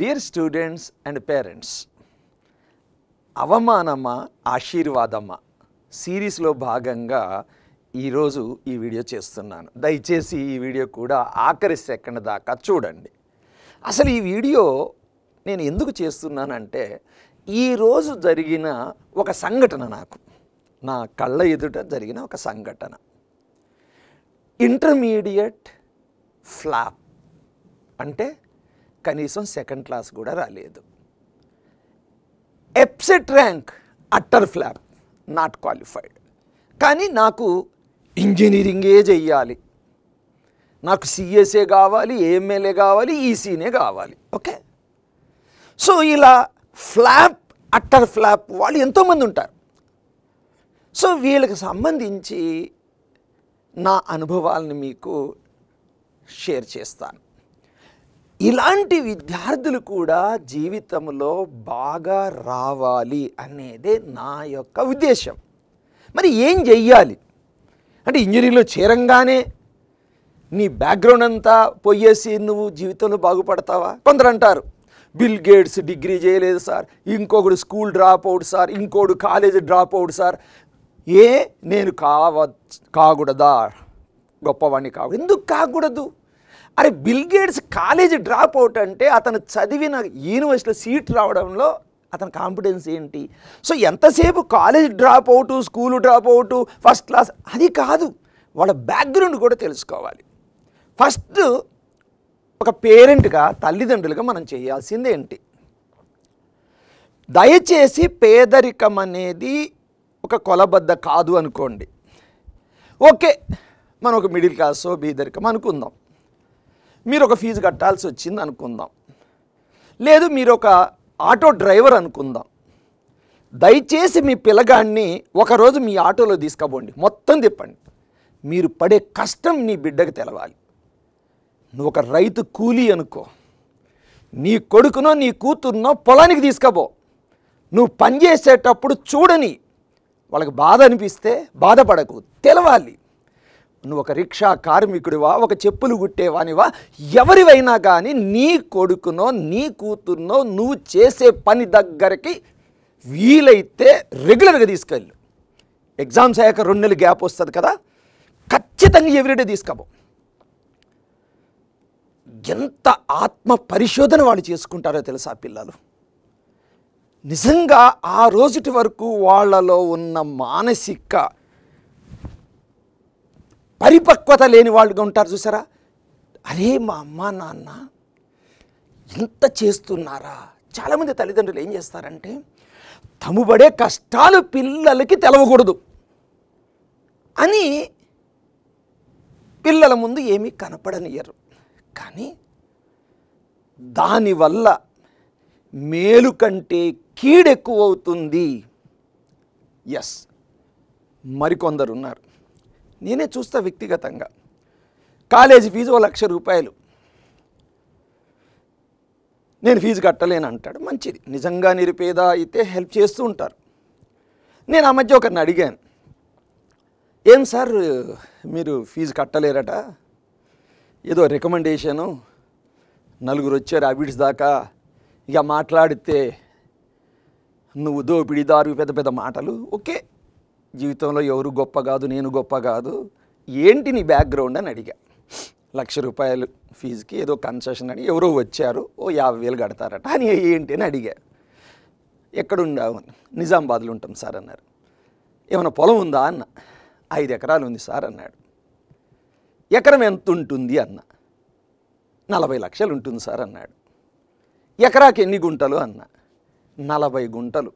Dear students and parents, అవమానమా ఆశీర్వాదమా సిరీస్లో భాగంగా ఈరోజు ఈ వీడియో చేస్తున్నాను. దయచేసి ఈ వీడియో కూడా ఆఖరి సెకండ్ దాకా చూడండి. అసలు ఈ వీడియో నేను ఎందుకు చేస్తున్నానంటే, ఈరోజు జరిగిన ఒక సంఘటన, నా కళ్ళ ఎదుట జరిగిన ఒక సంఘటన. ఇంటర్మీడియట్ ఫ్లాప్ అంటే కనీసం సెకండ్ క్లాస్ కూడా రాలేదు. EAPCET rank utter flop, not qualified. కానీ నాకు ఇంజనీరింగే చెయ్యాలి, నాకు సిఎస్ఏ కావాలి, ఏఎంఎల్ఏ కావాలి, ఈసీనే కావాలి. ఓకే, సో ఇలా ఫ్లాప్ అట్టర్ ఫ్లాప్ వాళ్ళు ఎంతోమంది ఉంటారు. సో వీళ్ళకి సంబంధించి నా అనుభవాలను మీకు షేర్ చేస్తాను. ఇలాంటి విద్యార్థులు కూడా జీవితంలో బాగా రావాలి అనేదే నా యొక్క ఉద్దేశం. మరి ఏం చెయ్యాలి అంటే, ఇంజనీరింగ్లో చేరంగానే నీ బ్యాక్గ్రౌండ్ అంతా పోయేసి నువ్వు జీవితంలో బాగుపడతావా? కొందరు అంటారు, బిల్ గేట్స్ డిగ్రీ చేయలేదు సార్, ఇంకొకడు స్కూల్ డ్రాప్ అవుట్ సార్, ఇంకోడు కాలేజ్ డ్రాప్ అవుట్ సార్. నేను కాకూడదా? గొప్పవాడిని కాకూడదు. ఎందుకు కాకూడదు? అరే, bill gates college drop out అంటే అతను చదివిన యూనివర్సిటీలో సీట్ రావడంలో అతని కాన్ఫిడెన్స్ ఏంటి? సో ఎంతసేపు college drop out, school drop out, first class అది కాదు, వాళ్ళ బ్యాక్గ్రౌండ్ కూడా తెలుసుకోవాలి. ఫస్ట్ ఒక పేరెంట్గా, తల్లిదండ్రులుగా మనం చేయాల్సింది ఏంటి? దయచేసి పేదరికం అనేది ఒక కొలబద్ద కాదు అనుకోండి. ఓకే, మనం ఒక మిడిల్ క్లాసో బీదరికం అనుకుందాం. మీరు ఒక ఫీజు కట్టాల్సి వచ్చింది అనుకుందాం, లేదు మీరు ఒక ఆటో డ్రైవర్ అనుకుందాం. దయచేసి మీ పిల్లగాడిని ఒకరోజు మీ ఆటోలో తీసుకుపోండి, మొత్తం తిప్పండి. మీరు పడే కష్టం నీ బిడ్డకు తెలవాలి. నువ్వు ఒక రైతు కూలీ అనుకో, నీ కొడుకునో నీ కూతుర్నో పొలానికి తీసుకుపో. నువ్వు పనిచేసేటప్పుడు చూడని, వాళ్ళకి బాధ అనిపిస్తే బాధపడకు, తెలవాలి. నువ్వు ఒక రిక్షా కార్మికుడివా, ఒక చెప్పులు కుట్టేవానివా, ఎవరివైనా కానీ నీ కొడుకునో నీ కూతుర్నో నువ్వు చేసే పని దగ్గరికి వీలైతే రెగ్యులర్గా తీసుకెళ్ళు. ఎగ్జామ్స్ అయ్యాక 2 నెలలు గ్యాప్ వస్తుంది కదా, ఖచ్చితంగా ఎవ్రీడే తీసుకపో. ఎంత ఆత్మ పరిశోధన వాళ్ళు చేసుకుంటారో తెలుసా పిల్లలు. నిజంగా ఆ రోజుటి వరకు వాళ్ళలో ఉన్న మానసిక పరిపక్వత లేని వాళ్ళుగా ఉంటారు చూసారా. అరే, మా అమ్మ నాన్న ఇంత చేస్తున్నారా? చాలామంది తల్లిదండ్రులు ఏం చేస్తారంటే, తముబడే కష్టాలు పిల్లలకి తెలవకూడదు అని పిల్లల ముందు ఏమీ కనపడనియరు. కానీ దానివల్ల మేలు కంటే కీడెక్కువ అవుతుంది. ఎస్, మరికొందరు ఉన్నారు, నేనే చూస్తా వ్యక్తిగతంగా. కాలేజీ ఫీజు 1,00,000 రూపాయలు, నేను ఫీజు కట్టలేను అంటాడు. మంచిది, నిజంగా నిరుపేద అయితే హెల్ప్ చేస్తూ ఉంటారు. నేను ఆ మధ్య ఒకరిని అడిగాను, ఏం సార్ మీరు ఫీజు కట్టలేరట, ఏదో రికమెండేషను, 4 వచ్చారు అబిడ్స్ దాకా, ఇక మాట్లాడితే నువ్వు దోపిడీదారు, పెద్ద పెద్ద మాటలు. ఓకే, జీవితంలో ఎవరు గొప్ప కాదు, నేను గొప్ప కాదు, ఏంటి నీ బ్యాక్గ్రౌండ్ అని అడిగా. 1,00,000 రూపాయలు ఫీజుకి ఏదో కన్సెషన్ అని ఎవరో వచ్చారు, ఓ 50,000 కడతారట అని ఏంటి అని అడిగా. ఎక్కడుండావు? నిజామాబాద్లో ఉంటాం సార్ అన్నారు. ఏమైనా పొలం ఉందా అన్న. 5 ఎకరాలు ఉంది సార్ అన్నాడు. ఎకరం ఎంత ఉంటుంది అన్న. 40 లక్షలు ఉంటుంది సార్ అన్నాడు. ఎకరాకి ఎన్ని గుంటలు అన్న. 40 గుంటలు.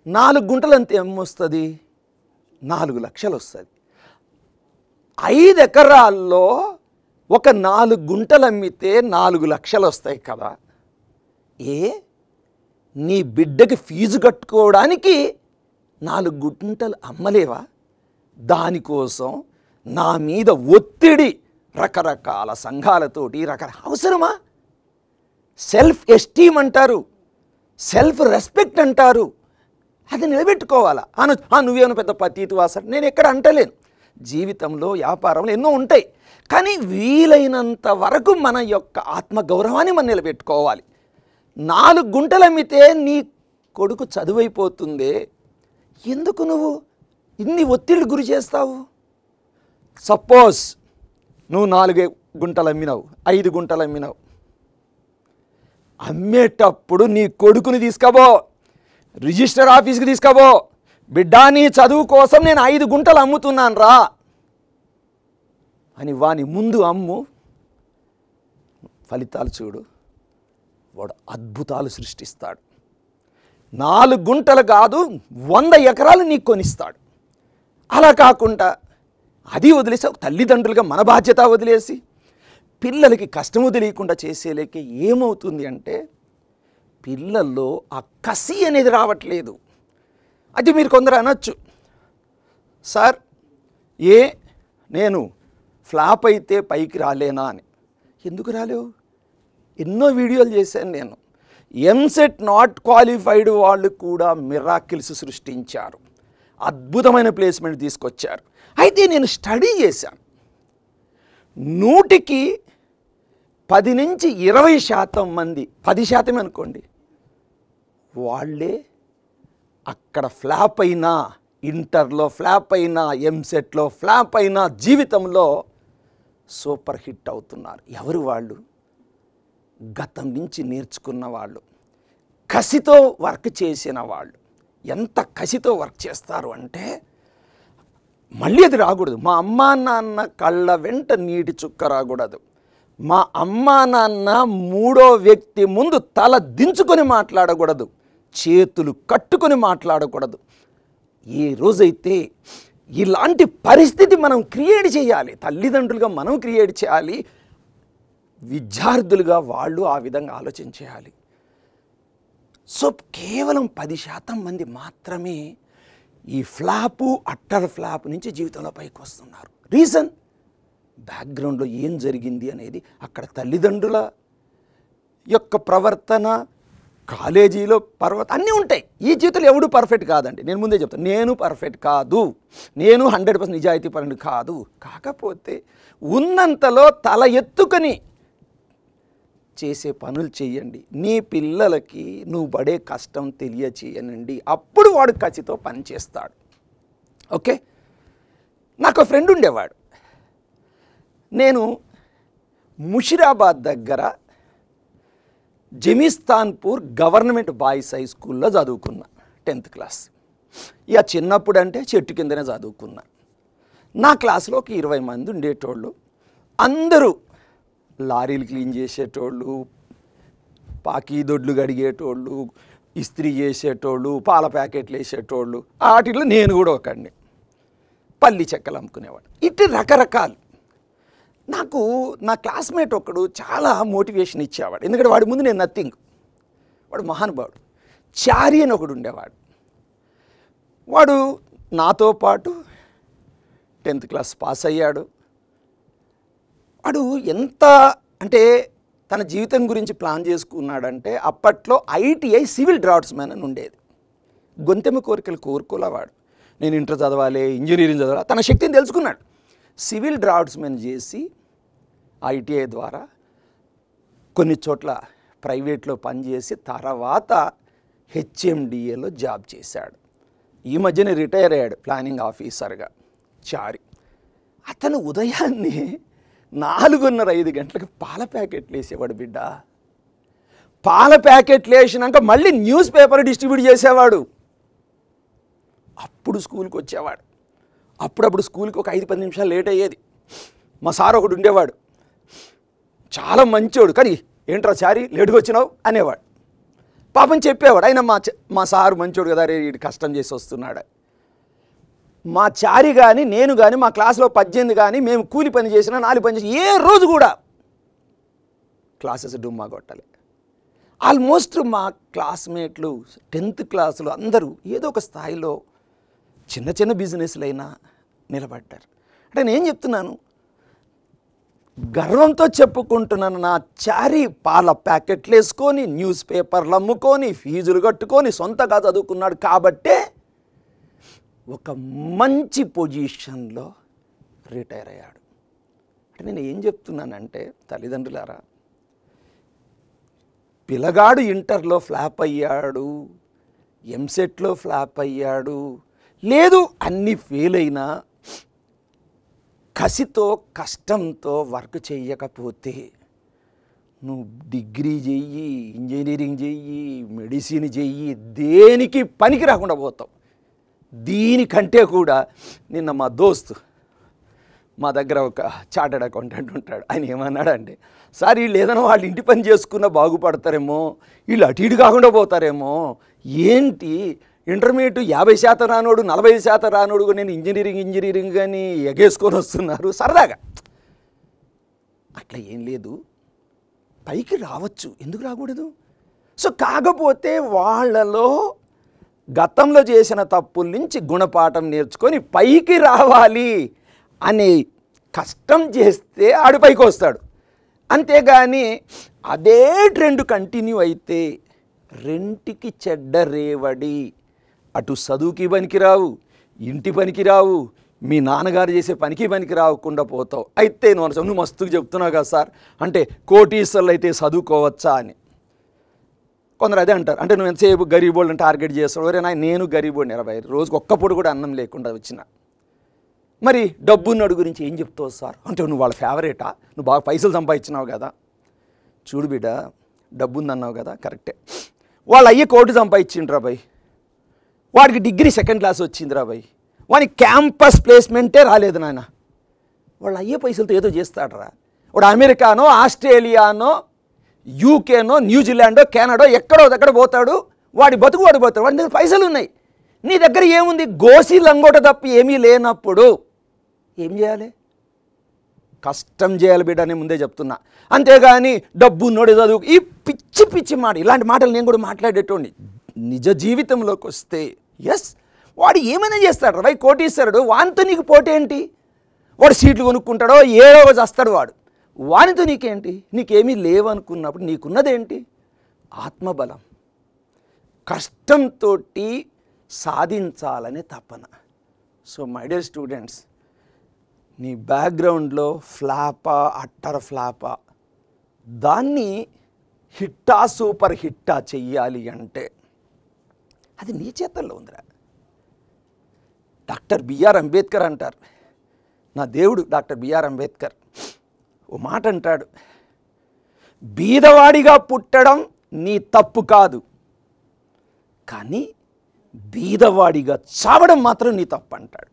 4 గుంటలు అంత ఏమొస్తుంది? 4 లక్షలు వస్తుంది. 5 ఎకరాల్లో ఒక 4 గుంటలు అమ్మితే 4 లక్షలు వస్తాయి కదా. నీ బిడ్డకి ఫీజు కట్టుకోవడానికి 4 గుంటలు అమ్మలేవా? దానికోసం నా మీద ఒత్తిడి, రకరకాల సంఘాలతోటి అవసరమా? సెల్ఫ్ ఎస్టీమ్ అంటారు, సెల్ఫ్ రెస్పెక్ట్ అంటారు, అది నిలబెట్టుకోవాలా? నువ్వేమైనా పెద్ద పతీతివా సార్? నేను ఎక్కడ అంటలేను. జీవితంలో వ్యాపారంలో ఎన్నో ఉంటాయి, కానీ వీలైనంత వరకు మన యొక్క ఆత్మగౌరవాన్ని మనం నిలబెట్టుకోవాలి. 4 గుంటలు అమ్మితే నీ కొడుకు చదువైపోతుందే, ఎందుకు నువ్వు ఇన్ని ఒత్తిళ్ళు గురి చేస్తావు? సపోజ్ నువ్వు 4 గుంటలు అమ్మినావు, 5 గుంటలు అమ్మినావు, అమ్మేటప్పుడు నీ కొడుకుని తీసుకపో, రిజిస్టర్ ఆఫీస్కి తీసుకపో, బిడ్డా నీ చదువు కోసం నేను 5 గుంటలు అమ్ముతున్నాను రా అని వాని ముందు అమ్ము. ఫలితాలు చూడు, వాడు అద్భుతాలు సృష్టిస్తాడు. 4 గుంటలు కాదు 100 ఎకరాలు నీకు కొనిస్తాడు. అలా కాకుండా అది వదిలేసి తల్లిదండ్రులుగా మన బాధ్యత వదిలేసి పిల్లలకి కష్టము తెలియకుండా చేసేలేక ఏమవుతుంది అంటే పిల్లల్లో ఆ కసి అనేది రావట్లేదు. అది మీరు కొందరు అనొచ్చు, సార్ నేను ఫ్లాప్ అయితే పైకి రాలేనా అని. ఎందుకు రాలేవు? ఎన్నో వీడియోలు చేశాను నేను. ఎంసెట్ నాట్ క్వాలిఫైడ్ వాళ్ళు కూడా మిరాకిల్స్ సృష్టించారు, అద్భుతమైన ప్లేస్మెంట్ తీసుకొచ్చారు. అయితే నేను స్టడీ చేశాను, 100కి 10 నుంచి 20% మంది, 10% అనుకోండి, వాళ్ళే అక్కడ ఫ్లాప్ అయినా, ఇంటర్లో ఫ్లాప్ అయినా, ఎంసెట్లో ఫ్లాప్ అయినా జీవితంలో సూపర్ హిట్ అవుతున్నారు. ఎవరు వాళ్ళు? గతం నుంచి నేర్చుకున్న వాళ్ళు, కసితో వర్క్ చేసిన వాళ్ళు. ఎంత కసితో వర్క్ చేస్తారు అంటే మళ్ళీ అది రాకూడదు. మా అమ్మా నాన్న కళ్ళ వెంట నీటి చుక్క రాకూడదు. మా అమ్మా నాన్న 3వ వ్యక్తి ముందు తల దించుకొని మాట్లాడకూడదు, చేతులు కట్టుకొని మాట్లాడకూడదు. ఏ రోజైతే ఇలాంటి పరిస్థితి మనం క్రియేట్ చేయాలి, తల్లిదండ్రులుగా మనం క్రియేట్ చేయాలి, విద్యార్థులుగా వాళ్ళు ఆ విధంగా ఆలోచించేయాలి. సో కేవలం 10% మంది మాత్రమే ఈ ఫ్లాపు, అట్టర్ ఫ్లాప్ నుంచి జీవితంలో పైకి వస్తున్నారు. రీజన్ బ్యాక్గ్రౌండ్లో ఏం జరిగింది అనేది, అక్కడ తల్లిదండ్రుల యొక్క ప్రవర్తన, కాలేజీలో అన్నీ ఉంటాయి. ఈ జీవితంలో ఎవడు పర్ఫెక్ట్ కాదండి. నేను ముందే చెప్తాను, నేను పర్ఫెక్ట్ కాదు, నేను 100% నిజాయితీ పరుడు కాదు. కాకపోతే ఉన్నంతలో తల ఎత్తుకొని చేసే పనులు చెయ్యండి. నీ పిల్లలకి నువ్వు పడే కష్టం తెలియచేయనండి, అప్పుడు వాడు కసితో పని చేస్తాడు. ఓకే, నాకు ఒక ఫ్రెండ్ ఉండేవాడు. నేను ముషిరాబాద్ దగ్గర జమీస్తాన్పూర్ గవర్నమెంట్ బాయ్స్ హై స్కూల్లో చదువుకున్నా 10th క్లాస్. ఇక చిన్నప్పుడు అంటే చెట్టు కిందనే చదువుకున్నా. నా క్లాస్లో ఒక 20 మంది ఉండేటోళ్ళు. అందరూ లారీలు క్లీన్ చేసేటోళ్ళు, పాకీ దొడ్లు గడిగేటోళ్ళు, ఇస్త్రీ చేసేటోళ్ళు, పాల ప్యాకెట్లు వేసేటోళ్ళు. వాటిలో నేను కూడా ఒకడిని. పల్లి చెక్కలు అమ్ముకునేవాడు. ఇటు రకరకాలు. నాకు నా క్లాస్మేట్ ఒకడు చాలా మోటివేషన్ ఇచ్చేవాడు. ఎందుకంటే వాడి ముందు నేను నథింగ్. వాడు మహానుభావుడు. చారి అని ఒకడు ఉండేవాడు. వాడు నాతో పాటు 10th క్లాస్ పాస్ అయ్యాడు. వాడు ఎంత అంటే తన జీవితం గురించి ప్లాన్ చేసుకున్నాడంటే, అప్పట్లో ITI సివిల్ డ్రాఫ్ట్స్మెన్ అని ఉండేది. గొంతెమ్మ కోరికలు కోరుకోలేవాడు. నేను ఇంటర్ చదవాలి, ఇంజనీరింగ్ చదవాలి, తన శక్తిని తెలుసుకున్నాడు. సివిల్ డ్రాఫ్ట్స్మెన్ చేసి ITI ద్వారా కొన్ని చోట్ల ప్రైవేట్లో పనిచేసి తర్వాత HMDAలో జాబ్ చేశాడు. ఈ మధ్యనే రిటైర్ అయ్యాడు ప్లానింగ్ ఆఫీసర్గా. చారి అతను ఉదయాన్నే 4:30-5 గంటలకు పాల ప్యాకెట్లు వేసేవాడు. బిడ్డ పాల ప్యాకెట్లు వేసినాక మళ్ళీ న్యూస్ పేపర్ డిస్ట్రిబ్యూట్ చేసేవాడు. అప్పుడు స్కూల్కి వచ్చేవాడు. అప్పుడప్పుడు స్కూల్కి ఒక 5-10 నిమిషాలు లేట్ అయ్యేది. మా సార్ ఒకడు ఉండేవాడు, చాలా మంచోడు. కానీ ఏంట్రా చారి లేటుగా వచ్చినావు అనేవాడు. పాపం చెప్పేవాడు. అయినా మా సారు మంచోడు కదా, రే వీడు కష్టం చేసి వస్తున్నాడు. మా చారి కానీ నేను కానీ మా క్లాస్లో 18 కానీ మేము కూలి పని చేసినా 4 పని చేసి ఏ రోజు కూడా క్లాసెస్ డుమ్మా కొట్టాలి. ఆల్మోస్ట్ మా క్లాస్మేట్లు 10th క్లాసులో అందరూ ఏదో ఒక స్థాయిలో చిన్న చిన్న బిజినెస్లైనా నిలబడ్డారు. అంటే నేను చెప్తున్నాను, గర్వంతో చెప్పుకుంటున్నాను, నా చారి పాల ప్యాకెట్లు వేసుకొని, న్యూస్ పేపర్లు అమ్ముకొని, ఫీజులు కట్టుకొని సొంతగా చదువుకున్నాడు. కాబట్టే ఒక మంచి పొజిషన్లో రిటైర్ అయ్యాడు. అంటే నేను ఏం చెప్తున్నానంటే, తల్లిదండ్రులారా, పిల్లగాడు ఇంటర్లో ఫ్లాప్ అయ్యాడు, ఎంసెట్లో ఫ్లాప్ అయ్యాడు, లేదు అన్నీ ఫెయిల్ అయినా కసితో కష్టంతో వర్క్ చేయకపోతే నువ్వు డిగ్రీ చెయ్యి, ఇంజనీరింగ్ చెయ్యి, మెడిసిన్ చెయ్యి, దేనికి పనికి రాకుండా పోతావు. దీనికంటే కూడా నిన్న మా దోస్తు, మా దగ్గర ఒక చార్టెడ్ అకౌంటెంట్ ఉంటాడు, ఆయన ఏమన్నాడంటే, సార్ వీళ్ళు ఏదైనా వాళ్ళు ఇంటి పని చేసుకున్నా బాగుపడతారేమో, వీళ్ళు అటు ఇటు కాకుండా పోతారేమో, ఏంటి ఇంటర్మీడియట్ 50% రానోడు 40% రానోడు నేను ఇంజనీరింగ్ అని ఎగేసుకొని వస్తున్నారు సరదాగా. అట్లా ఏం లేదు, పైకి రావచ్చు, ఎందుకు రాకూడదు? సో కాకపోతే వాళ్ళలో గతంలో చేసిన తప్పుల నుంచి గుణపాఠం నేర్చుకొని పైకి రావాలి అనే కష్టం చేస్తే ఆడు పైకి వస్తాడు. అంతేగాని అదే ట్రెండ్ కంటిన్యూ అయితే రెంటికి చెడ్డ రేవడి, అటు చదువుకి పనికిరావు, ఇంటి పనికిరావు, మీ నాన్నగారు చేసే పనికి పనికి రాకుండా పోతావు. అయితే నువ్వు మస్తుగా చెప్తున్నావు కదా సార్, అంటే కోటీశ్వర్లు అయితే చదువుకోవచ్చా అని కొందరు అదే అంటారు. అంటే నువ్వు ఎంతసేపు గరీబోళ్ళని టార్గెట్ చేస్తావు. ఒరే నేను గరీబోడిని 20 రోజుకి ఒక్కప్పుడు కూడా అన్నం లేకుండా వచ్చిన. మరి డబ్బున్నడు గురించి ఏం చెప్తావు సార్ అంటే, నువ్వు వాళ్ళ ఫేవరేటా, నువ్వు బాగా పైసలు సంపాదించినావు కదా. చూడు బిడ్డ, డబ్బుందన్నావు కదా, కరెక్టే. వాళ్ళు అయ్యే కోటి సంపాదించిండ్రా భయ్, వాడికి డిగ్రీ 2nd క్లాస్ వచ్చిందిరా భయ్, వానికి క్యాంపస్ ప్లేస్మెంటే రాలేదు నాయన. వాళ్ళు అయ్యే పైసలతో ఏదో చేస్తాడరా. వాడు అమెరికానో, ఆస్ట్రేలియానో, యూకేనో, న్యూజిలాండో, కెనడో ఎక్కడో దగ్గర పోతాడు, వాడి బతుకు వాడు పోతాడు, వాడి దగ్గర పైసలు ఉన్నాయి. నీ దగ్గర ఏముంది? గోసి లంగోట తప్పి ఏమీ లేనప్పుడు ఏం చేయాలి? కష్టం చేయాలి బిడ్డ, నేను ముందే చెప్తున్నా. అంతేగాని డబ్బు నోడి చదువు, ఈ పిచ్చి పిచ్చి మాట, ఇలాంటి మాటలు నేను కూడా మాట్లాడేటోండి. నిజ జీవితంలోకి వస్తే ఎస్, వాడు ఏమైనా చేస్తాడు రై, కోటీశ్వరుడు, వానితో నీకు పోటీ ఏంటి? వాడు సీట్లు కొనుక్కుంటాడో ఏదో రోజు వస్తాడు వాడు, వానితో నీకేంటి? నీకేమీ లేవనుకున్నప్పుడు నీకున్నదేంటి? ఆత్మబలం, కష్టంతో సాధించాలనే తపన. సో మై డియర్ స్టూడెంట్స్, నీ బ్యాక్గ్రౌండ్లో ఫ్లాపా, అట్టర్ ఫ్లాపా, దాన్ని హిట్టా, సూపర్ హిట్టా చెయ్యాలి అంటే అది నీ చేతుల్లో ఉందిరా. డాక్టర్ బిఆర్ అంబేద్కర్ అంటారు, నా దేవుడు డాక్టర్ బిఆర్ అంబేద్కర్ ఓ మాట అంటాడు, బీదవాడిగా పుట్టడం నీ తప్పు కాదు, కానీ బీదవాడిగా చావడం మాత్రం నీ తప్పు అంటాడు.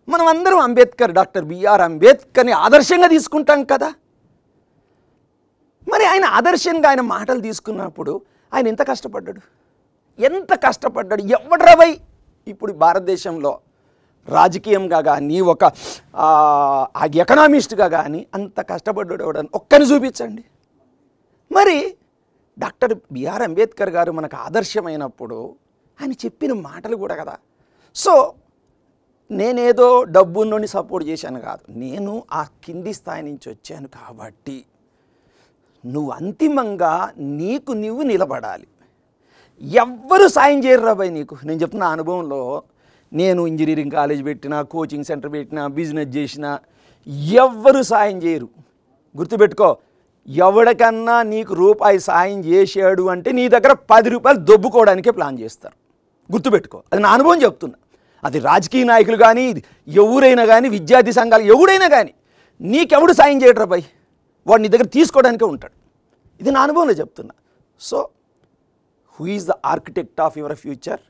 మనం అందరం అంబేద్కర్, డాక్టర్ బిఆర్ అంబేద్కర్ని ఆదర్శంగా తీసుకుంటాం కదా. మరి ఆయన ఆదర్శంగా ఆయన మాటలు తీసుకున్నప్పుడు ఆయన ఎంత కష్టపడ్డాడు, ఎంత కష్టపడ్డాడు. ఎవడ్రవై ఇప్పుడు భారతదేశంలో రాజకీయంగా కానీ, ఒక ఎకనామిస్ట్గా కానీ అంత కష్టపడ్డాడు ఎవడని ఒక్కని చూపించండి. మరి డాక్టర్ బిఆర్ అంబేద్కర్ గారు మనకు ఆదర్శమైనప్పుడు ఆయన చెప్పిన మాటలు కూడా కదా. సో నేనేదో డబ్బున్నోని సపోర్ట్ చేశాను కాదు, నేను ఆ కింది స్థాయి నుంచి వచ్చాను కాబట్టి నువ్వు అంతిమంగా నీకు నువ్వు నిలబడాలి. ఎవ్వరు సాయం చేయరు రాబాయ్ నీకు. నేను చెప్తున్న అనుభవంలో, నేను ఇంజనీరింగ్ కాలేజ్ పెట్టినా, కోచింగ్ సెంటర్ పెట్టినా, బిజినెస్ చేసినా ఎవ్వరు సాయం చేయరు. గుర్తుపెట్టుకో, ఎవడికన్నా నీకు రూపాయి సాయం చేశాడు అంటే నీ దగ్గర 10 రూపాయలు దొబ్బుకోవడానికే ప్లాన్ చేస్తారు. గుర్తుపెట్టుకో, అది నా అనుభవం చెప్తున్నా. అది రాజకీయ నాయకులు కానీ, ఎవరైనా కానీ, విద్యార్థి సంఘాలు ఎవడైనా కానీ, నీకెవడు సాయం చేయడు రాబాయ్, వాడు నీ దగ్గర తీసుకోవడానికే ఉంటాడు. ఇది నా అనుభవంలో చెప్తున్నా. So who is the architect of your future?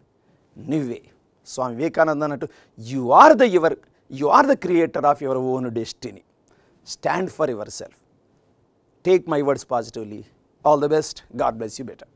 నువ్వే. స్వామి వివేకానంద అన్నట్టు, you are the creator of your own destiny. Stand for yourself. Take my words positively. All the best. God bless you better.